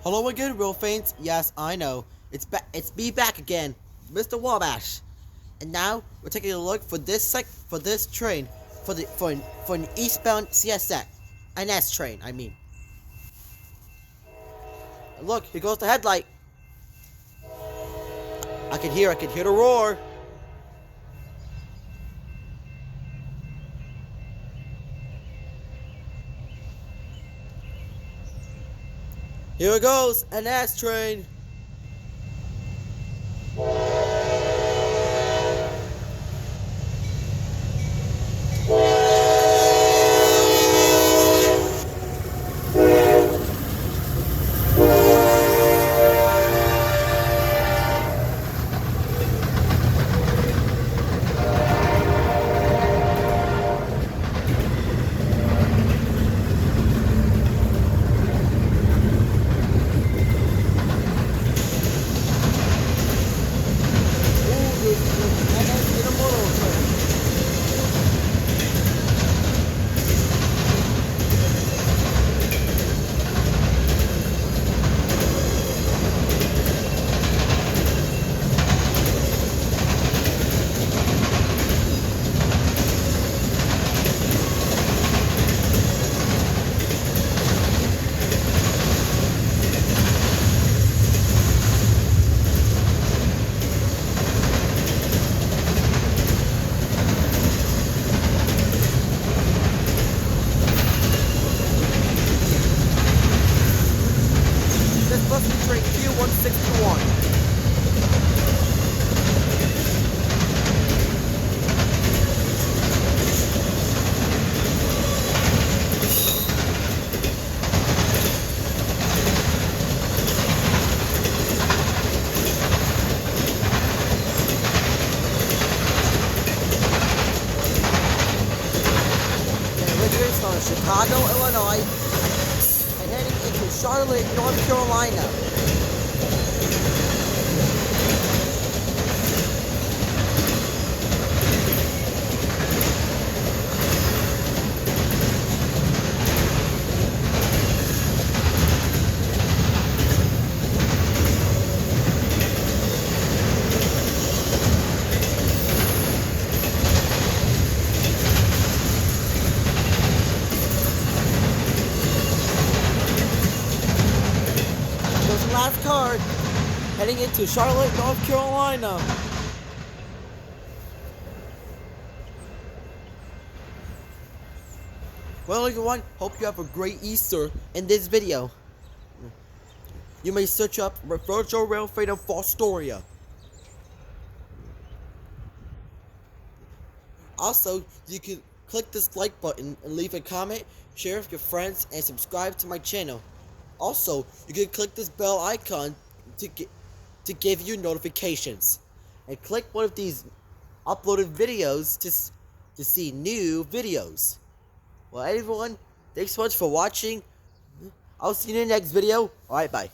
Hello again, real fans. Yes, I know. It's me back again, Mr. Wabash. And now we're taking a look for this train for an eastbound CSX, an S train. I mean, and look, here goes the headlight. I can hear the roar. Here it goes, an S train. Ooh, the NS Intermodal train. This must be train Q161. And originates from Chicago, Illinois, and heading into Charlotte, North Carolina. There's the last car heading into Charlotte, North Carolina. Well, everyone, hope you have a great Easter in this video. You may search up Virtual Rail Freighter Fostoria. Also, you can click this like button and leave a comment, share with your friends, and subscribe to my channel. Also, you can click this bell icon to give you notifications. And click one of these uploaded videos to see new videos. Well, everyone, thanks so much for watching. I'll see you in the next video. Alright, bye.